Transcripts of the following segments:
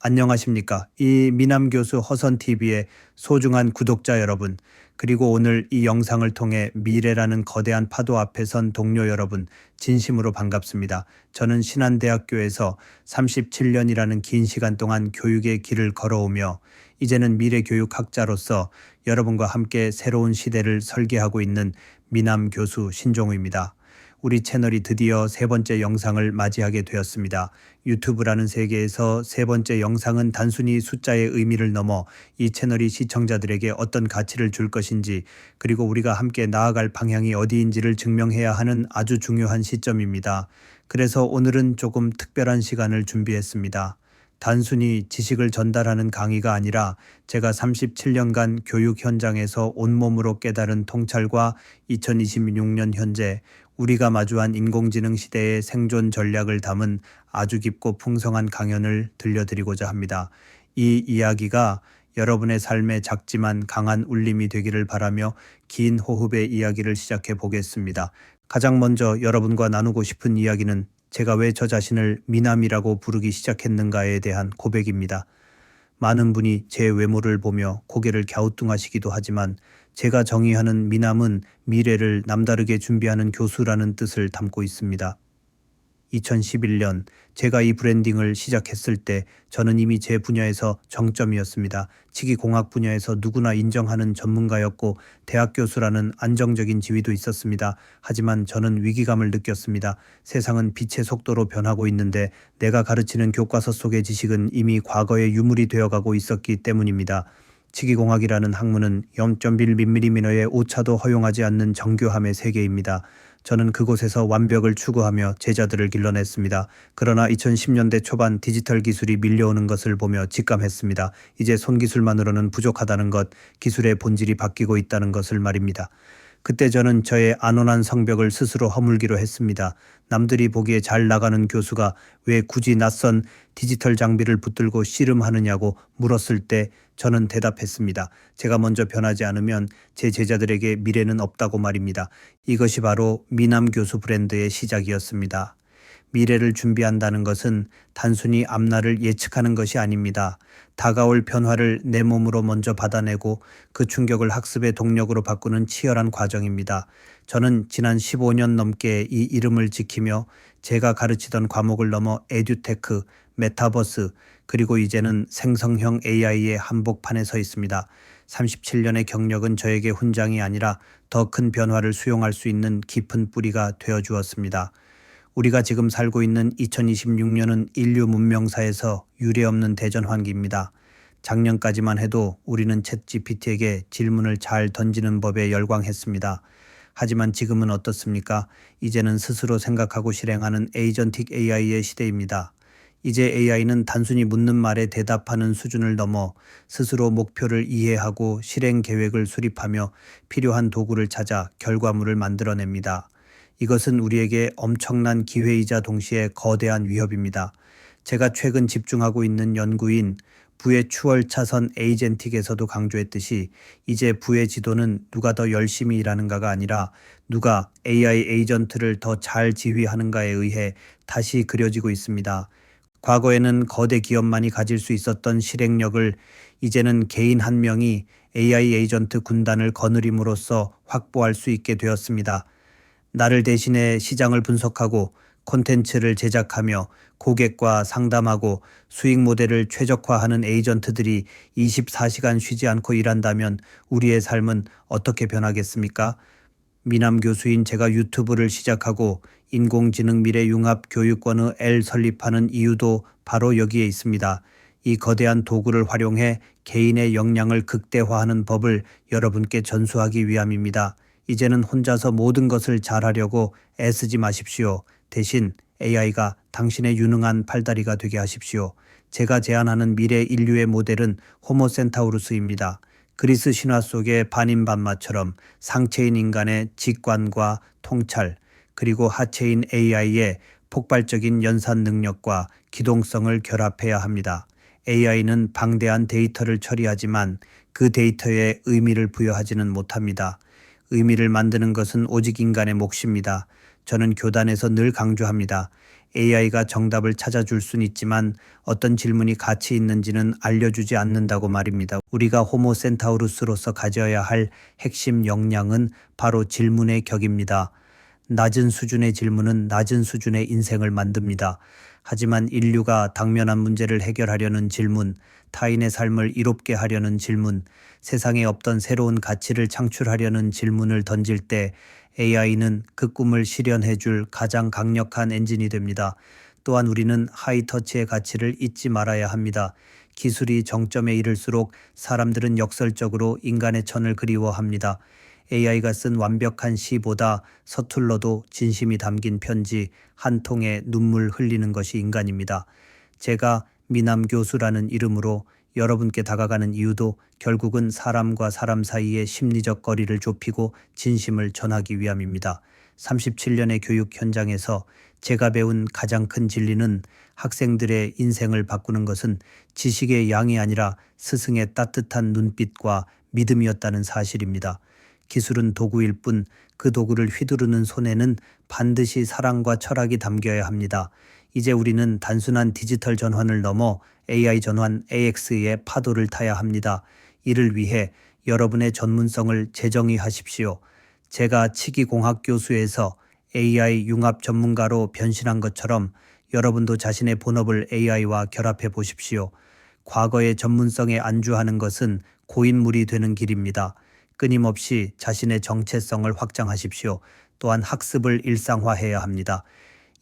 안녕하십니까. 이 미남교수 허선TV의 소중한 구독자 여러분, 그리고 오늘 이 영상을 통해 미래라는 거대한 파도 앞에 선 동료 여러분, 진심으로 반갑습니다. 저는 신한대학교에서 37년이라는 긴 시간 동안 교육의 길을 걸어오며 이제는 미래교육학자로서 여러분과 함께 새로운 시대를 설계하고 있는 미남교수 신종우입니다. 우리 채널이 드디어 세 번째 영상을 맞이하게 되었습니다. 유튜브라는 세계에서 세 번째 영상은 단순히 숫자의 의미를 넘어 이 채널이 시청자들에게 어떤 가치를 줄 것인지, 그리고 우리가 함께 나아갈 방향이 어디인지를 증명해야 하는 아주 중요한 시점입니다. 그래서 오늘은 조금 특별한 시간을 준비했습니다. 단순히 지식을 전달하는 강의가 아니라 제가 37년간 교육 현장에서 온몸으로 깨달은 통찰과 2026년 현재 우리가 마주한 인공지능 시대의 생존 전략을 담은 아주 깊고 풍성한 강연을 들려드리고자 합니다. 이 이야기가 여러분의 삶에 작지만 강한 울림이 되기를 바라며 긴 호흡의 이야기를 시작해 보겠습니다. 가장 먼저 여러분과 나누고 싶은 이야기는 제가 왜 저 자신을 미남이라고 부르기 시작했는가에 대한 고백입니다. 많은 분이 제 외모를 보며 고개를 갸우뚱하시기도 하지만 제가 정의하는 미남은 미래를 남다르게 준비하는 교수라는 뜻을 담고 있습니다. 2011년 제가 이 브랜딩을 시작했을 때 저는 이미 제 분야에서 정점이었습니다. 치기공학 분야에서 누구나 인정하는 전문가였고 대학 교수라는 안정적인 지위도 있었습니다. 하지만 저는 위기감을 느꼈습니다. 세상은 빛의 속도로 변하고 있는데 내가 가르치는 교과서 속의 지식은 이미 과거의 유물이 되어가고 있었기 때문입니다. 치기공학이라는 학문은 0.1mm의 오차도 허용하지 않는 정교함의 세계입니다. 저는 그곳에서 완벽을 추구하며 제자들을 길러냈습니다. 그러나 2010년대 초반 디지털 기술이 밀려오는 것을 보며 직감했습니다. 이제 손기술만으로는 부족하다는 것, 기술의 본질이 바뀌고 있다는 것을 말입니다. 그때 저는 저의 안온한 성벽을 스스로 허물기로 했습니다. 남들이 보기에 잘 나가는 교수가 왜 굳이 낯선 디지털 장비를 붙들고 씨름하느냐고 물었을 때 저는 대답했습니다. 제가 먼저 변하지 않으면 제 제자들에게 미래는 없다고 말입니다. 이것이 바로 미남 교수 브랜드의 시작이었습니다. 미래를 준비한다는 것은 단순히 앞날을 예측하는 것이 아닙니다. 다가올 변화를 내 몸으로 먼저 받아내고 그 충격을 학습의 동력으로 바꾸는 치열한 과정입니다. 저는 지난 15년 넘게 이 이름을 지키며 제가 가르치던 과목을 넘어 에듀테크, 메타버스, 그리고 이제는 생성형 AI의 한복판에 서 있습니다. 37년의 경력은 저에게 훈장이 아니라 더 큰 변화를 수용할 수 있는 깊은 뿌리가 되어 주었습니다. 우리가 지금 살고 있는 2026년은 인류 문명사에서 유례없는 대전환기입니다. 작년까지만 해도 우리는 챗GPT에게 질문을 잘 던지는 법에 열광했습니다. 하지만 지금은 어떻습니까? 이제는 스스로 생각하고 실행하는 에이전틱 AI의 시대입니다. 이제 AI는 단순히 묻는 말에 대답하는 수준을 넘어 스스로 목표를 이해하고 실행 계획을 수립하며 필요한 도구를 찾아 결과물을 만들어냅니다. 이것은 우리에게 엄청난 기회이자 동시에 거대한 위협입니다. 제가 최근 집중하고 있는 연구인 부의 추월 차선 에이젠틱에서도 강조했듯이 이제 부의 지도는 누가 더 열심히 일하는가가 아니라 누가 AI 에이전트를 더 잘 지휘하는가에 의해 다시 그려지고 있습니다. 과거에는 거대 기업만이 가질 수 있었던 실행력을 이제는 개인 한 명이 AI 에이전트 군단을 거느림으로써 확보할 수 있게 되었습니다. 나를 대신해 시장을 분석하고 콘텐츠를 제작하며 고객과 상담하고 수익 모델을 최적화하는 에이전트들이 24시간 쉬지 않고 일한다면 우리의 삶은 어떻게 변하겠습니까? 미남 교수인 제가 유튜브를 시작하고 인공지능 미래융합교육원의 L 설립하는 이유도 바로 여기에 있습니다. 이 거대한 도구를 활용해 개인의 역량을 극대화하는 법을 여러분께 전수하기 위함입니다. 이제는 혼자서 모든 것을 잘하려고 애쓰지 마십시오. 대신 AI가 당신의 유능한 팔다리가 되게 하십시오. 제가 제안하는 미래 인류의 모델은 호모센타우루스입니다. 그리스 신화 속의 반인반마처럼 상체인 인간의 직관과 통찰, 그리고 하체인 AI의 폭발적인 연산 능력과 기동성을 결합해야 합니다. AI는 방대한 데이터를 처리하지만 그 데이터에 의미를 부여하지는 못합니다. 의미를 만드는 것은 오직 인간의 몫입니다. 저는 교단에서 늘 강조합니다. AI가 정답을 찾아줄 순 있지만 어떤 질문이 가치 있는지는 알려주지 않는다고 말입니다. 우리가 호모센타우루스로서 가져야 할 핵심 역량은 바로 질문의 격입니다. 낮은 수준의 질문은 낮은 수준의 인생을 만듭니다. 하지만 인류가 당면한 문제를 해결하려는 질문, 타인의 삶을 이롭게 하려는 질문, 세상에 없던 새로운 가치를 창출하려는 질문을 던질 때 AI는 그 꿈을 실현해 줄 가장 강력한 엔진이 됩니다. 또한 우리는 하이터치의 가치를 잊지 말아야 합니다. 기술이 정점에 이를수록 사람들은 역설적으로 인간의 천을 그리워합니다. AI가 쓴 완벽한 시보다 서툴러도 진심이 담긴 편지 한 통에 눈물 흘리는 것이 인간입니다. 제가 미남 교수라는 이름으로 여러분께 다가가는 이유도 결국은 사람과 사람 사이의 심리적 거리를 좁히고 진심을 전하기 위함입니다. 37년의 교육 현장에서 제가 배운 가장 큰 진리는 학생들의 인생을 바꾸는 것은 지식의 양이 아니라 스승의 따뜻한 눈빛과 믿음이었다는 사실입니다. 기술은 도구일 뿐 그 도구를 휘두르는 손에는 반드시 사랑과 철학이 담겨야 합니다. 이제 우리는 단순한 디지털 전환을 넘어 AI 전환 AX의 파도를 타야 합니다. 이를 위해 여러분의 전문성을 재정의하십시오. 제가 치기공학 교수에서 AI 융합 전문가로 변신한 것처럼 여러분도 자신의 본업을 AI와 결합해 보십시오. 과거의 전문성에 안주하는 것은 고인물이 되는 길입니다. 끊임없이 자신의 정체성을 확장하십시오. 또한 학습을 일상화해야 합니다.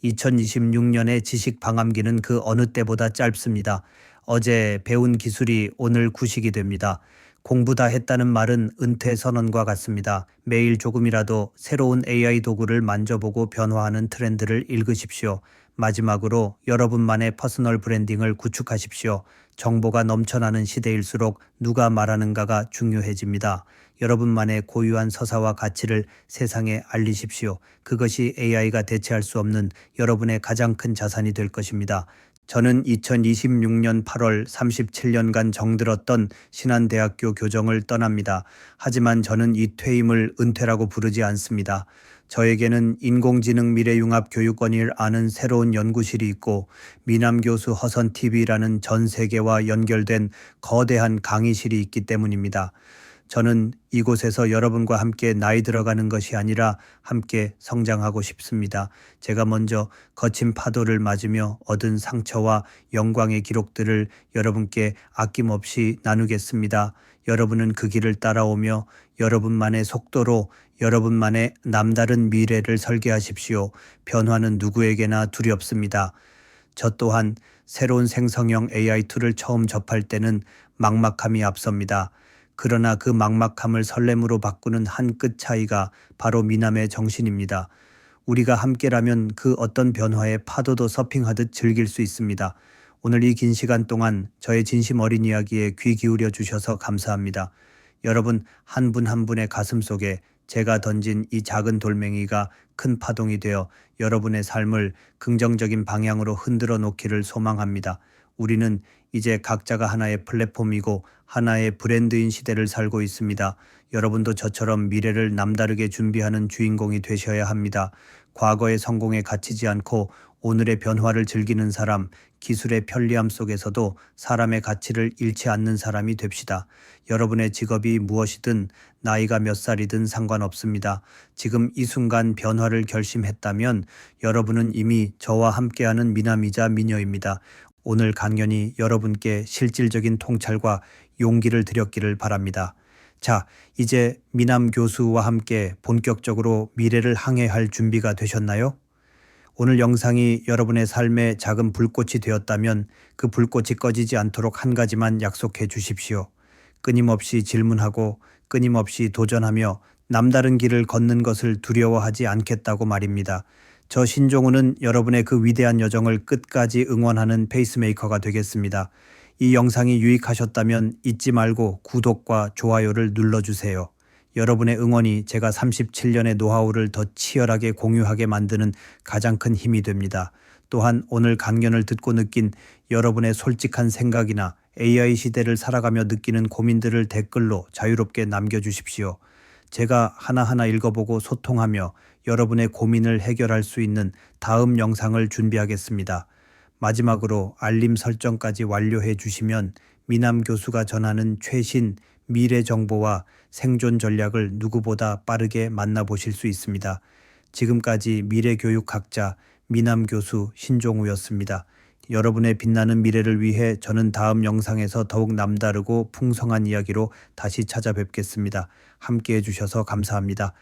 2026년의 지식 방암기는 그 어느 때보다 짧습니다. 어제 배운 기술이 오늘 구식이 됩니다. 공부 다 했다는 말은 은퇴 선언과 같습니다. 매일 조금이라도 새로운 AI 도구를 만져보고 변화하는 트렌드를 읽으십시오. 마지막으로 여러분만의 퍼스널 브랜딩을 구축하십시오. 정보가 넘쳐나는 시대일수록 누가 말하는가가 중요해집니다. 여러분만의 고유한 서사와 가치를 세상에 알리십시오. 그것이 AI가 대체할 수 없는 여러분의 가장 큰 자산이 될 것입니다. 저는 2026년 8월 37년간 정들었던 신한대학교 교정을 떠납니다. 하지만 저는 이 퇴임을 은퇴라고 부르지 않습니다. 저에게는 인공지능 미래융합 교육원을 아는 새로운 연구실이 있고 미남교수 허선TV라는 전 세계와 연결된 거대한 강의실이 있기 때문입니다. 저는 이곳에서 여러분과 함께 나이 들어가는 것이 아니라 함께 성장하고 싶습니다. 제가 먼저 거친 파도를 맞으며 얻은 상처와 영광의 기록들을 여러분께 아낌없이 나누겠습니다. 여러분은 그 길을 따라오며 여러분만의 속도로 여러분만의 남다른 미래를 설계하십시오. 변화는 누구에게나 두렵습니다. 저 또한 새로운 생성형 AI 툴을 처음 접할 때는 막막함이 앞섭니다. 그러나 그 막막함을 설렘으로 바꾸는 한 끗 차이가 바로 미남의 정신입니다. 우리가 함께라면 그 어떤 변화의 파도도 서핑하듯 즐길 수 있습니다. 오늘 이 긴 시간 동안 저의 진심 어린 이야기에 귀 기울여 주셔서 감사합니다. 여러분 한 분 한 분의 가슴 속에 제가 던진 이 작은 돌멩이가 큰 파동이 되어 여러분의 삶을 긍정적인 방향으로 흔들어 놓기를 소망합니다. 우리는 이제 각자가 하나의 플랫폼이고 하나의 브랜드인 시대를 살고 있습니다. 여러분도 저처럼 미래를 남다르게 준비하는 주인공이 되셔야 합니다. 과거의 성공에 갇히지 않고 오늘의 변화를 즐기는 사람, 기술의 편리함 속에서도 사람의 가치를 잃지 않는 사람이 됩시다. 여러분의 직업이 무엇이든 나이가 몇 살이든 상관없습니다. 지금 이 순간 변화를 결심했다면 여러분은 이미 저와 함께하는 미남이자 미녀입니다. 오늘 강연이 여러분께 실질적인 통찰과 용기를 드렸기를 바랍니다. 자, 이제 미남 교수와 함께 본격적으로 미래를 항해할 준비가 되셨나요? 오늘 영상이 여러분의 삶에 작은 불꽃이 되었다면 그 불꽃이 꺼지지 않도록 한 가지만 약속해 주십시오. 끊임없이 질문하고 끊임없이 도전하며 남다른 길을 걷는 것을 두려워하지 않겠다고 말입니다. 저 신종우는 여러분의 그 위대한 여정을 끝까지 응원하는 페이스메이커가 되겠습니다. 이 영상이 유익하셨다면 잊지 말고 구독과 좋아요를 눌러주세요. 여러분의 응원이 제가 37년의 노하우를 더 치열하게 공유하게 만드는 가장 큰 힘이 됩니다. 또한 오늘 강연을 듣고 느낀 여러분의 솔직한 생각이나 AI 시대를 살아가며 느끼는 고민들을 댓글로 자유롭게 남겨주십시오. 제가 하나하나 읽어보고 소통하며 여러분의 고민을 해결할 수 있는 다음 영상을 준비하겠습니다. 마지막으로 알림 설정까지 완료해 주시면 미남 교수가 전하는 최신 미래 정보와 생존 전략을 누구보다 빠르게 만나보실 수 있습니다. 지금까지 미래교육학자 미남 교수 신종우였습니다. 여러분의 빛나는 미래를 위해 저는 다음 영상에서 더욱 남다르고 풍성한 이야기로 다시 찾아뵙겠습니다. 함께해 주셔서 감사합니다.